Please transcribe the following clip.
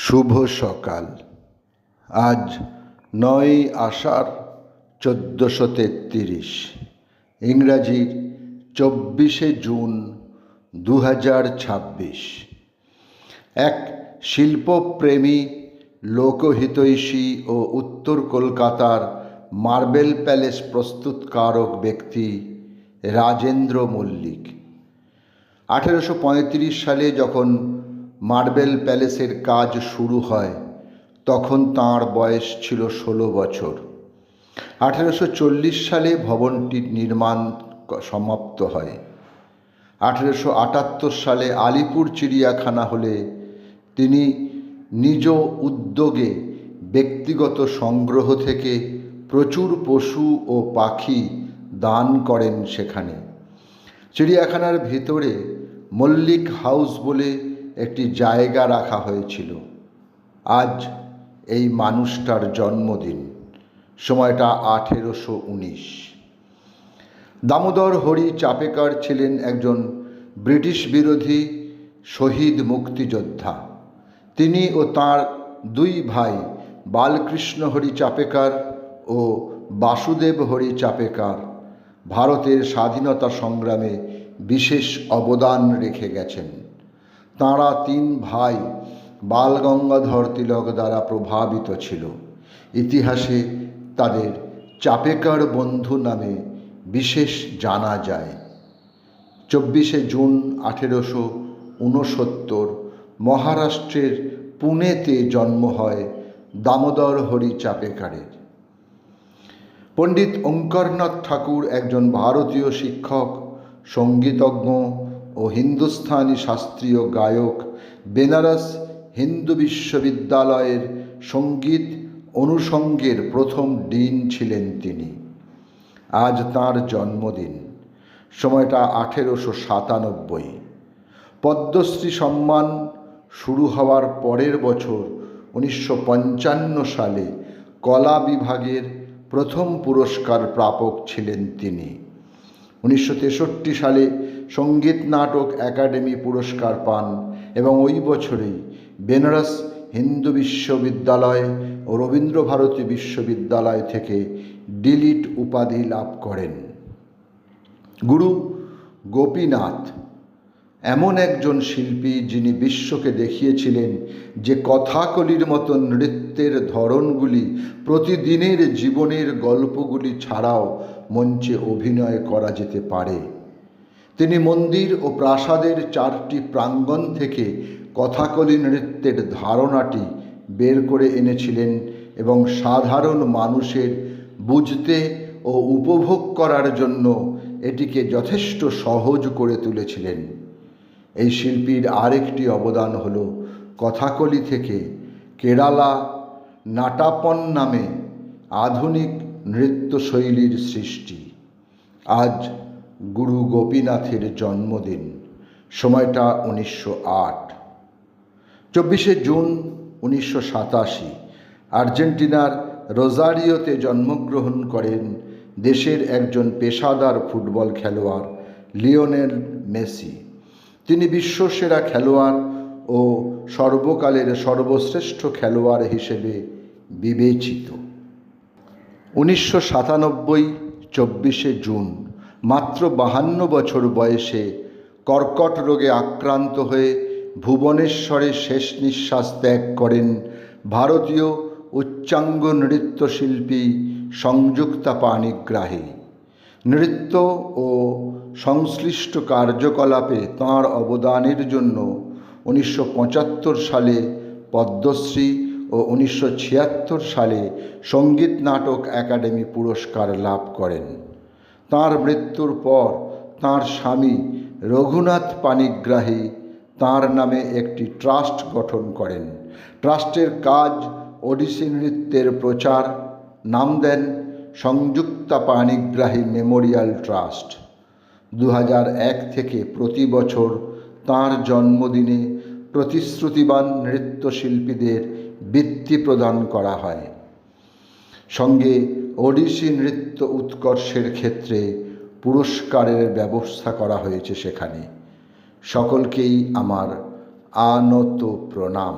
শুভ সকাল। আজ 9 আষাঢ় 1433, ইংরাজির 24শে জুন 2026। এক শিল্পপ্রেমী, লোকহিতৈষী ও উত্তর কলকাতার মার্বেল প্যালেস প্রস্তুতকারক ব্যক্তি রাজেন্দ্র মল্লিক 1835 সালে যখন মার্বেল প্যালেসের কাজ শুরু হয় তখন তাঁর বয়স ছিল 16 বছর। 1840 সালে ভবনটির নির্মাণ সমাপ্ত হয়। 1878 সালে আলিপুর চিড়িয়াখানা হলে তিনি নিজ উদ্যোগে ব্যক্তিগত সংগ্রহ থেকে প্রচুর পশু ও পাখি দান করেন সেখানে। চিড়িয়াখানার ভিতরে মল্লিক হাউস বলে একটি জায়গা রাখা হয়েছিল। আজ এই মানুষটার জন্মদিন, সময়টা 1819। দামোদর হরি চাপেকর ছিলেন একজন ব্রিটিশ বিরোধী শহীদ মুক্তিযোদ্ধা। তিনি ও তাঁর দুই ভাই বালকৃষ্ণ হরি চাপেকর ও বাসুদেব হরি চাপেকর ভারতের স্বাধীনতা সংগ্রামে বিশেষ অবদান রেখে গেছেন। তাঁরা তিন ভাই বাল গঙ্গাধর তিলক দ্বারা প্রভাবিত ছিল। ইতিহাসে তাদের চাপেকর বন্ধু নামে বিশেষ জানা যায়। 24শে জুন 1869 মহারাষ্ট্রের পুনেতে জন্ম হয় দামোদর হরি চাপেকরের। পণ্ডিত ওঙ্কারনাথ ঠাকুর একজন ভারতীয় শিক্ষক, সঙ্গীতজ্ঞ ও হিন্দুস্তানি শাস্ত্রীয় গায়ক। বেনারস হিন্দু বিশ্ববিদ্যালয়ের সঙ্গীত অনুষঙ্গের প্রথম ডিন ছিলেন তিনি। আজ তাঁর জন্মদিন, সময়টা 1897। পদ্মশ্রী সম্মান শুরু হওয়ার পরের বছর 1955 সালে কলা বিভাগের প্রথম পুরস্কার প্রাপক ছিলেন তিনি। 1963 সালে সঙ্গীত নাটক একাডেমি পুরস্কার পান এবং ওই বছরেই বেনারস হিন্দু বিশ্ববিদ্যালয় ও রবীন্দ্রভারতী বিশ্ববিদ্যালয় থেকে ডিলিট উপাধি লাভ করেন। গুরু গোপীনাথ এমন একজন শিল্পী যিনি বিশ্বকে দেখিয়েছিলেন যে কথাকলির মতো নৃত্যের ধরনগুলি প্রতিদিনের জীবনের গল্পগুলি ছাড়াও মঞ্চে অভিনয় করা যেতে পারে। তিনি মন্দির ও প্রাসাদের 4টি প্রাঙ্গণ থেকে কথাকলি নৃত্যের ধারণাটি বের করে এনেছিলেন এবং সাধারণ মানুষের বুঝতে ও উপভোগ করার জন্য এটিকে যথেষ্ট সহজ করে তুলেছিলেন। এই শিল্পীর আরেকটি অবদান হল কথাকলি থেকে কেরালা নাটাপন নামে আধুনিক নৃত্যশৈলীর সৃষ্টি। আজ গুরু গোপীনাথের জন্মদিন, সময়টা 1908। 24শে জুন 1987 আর্জেন্টিনার রোজারিওতে জন্মগ্রহণ করেন দেশের একজন পেশাদার ফুটবল খেলোয়াড় লিওনেল মেসি। তিনি বিশ্বসেরা খেলোয়াড় ও সর্বকালের সর্বশ্রেষ্ঠ খেলোয়াড় হিসেবে বিবেচিত। 1997 24শে জুন মাত্র 52 বছর বয়সে কর্কট রোগে আক্রান্ত হয়ে ভুবনেশ্বরে শেষ নিঃশ্বাস ত্যাগ করেন ভারতীয় উচ্চাঙ্গ নৃত্যশিল্পী সংযুক্তা পাণিগ্রাহী। নৃত্য ও সংশ্লিষ্ট কার্যকলাপে তাঁর অবদানের জন্য 1975 সালে পদ্মশ্রী ও 1976 সালে সঙ্গীত নাটক একাডেমি পুরস্কার লাভ করেন। তাঁর মৃত্যুর পর তাঁর স্বামী রঘুনাথ পাণিগ্রাহী তাঁর নামে একটি ট্রাস্ট গঠন করেন। ট্রাস্টের কাজ ওডিসি নৃত্যের প্রচার। নাম দেন সংযুক্তা পাণিগ্রাহী মেমোরিয়াল ট্রাস্ট। 2001 থেকে প্রতি বছর তাঁর জন্মদিনে প্রতিশ্রুতিবান নৃত্যশিল্পীদের বৃত্তি প্রদান করা হয়। সঙ্গে ওডিসি নৃত্য উৎকর্ষের ক্ষেত্রে পুরস্কারের ব্যবস্থা করা হয়েছে সেখানে। সকলকেই আমার আনত প্রণাম।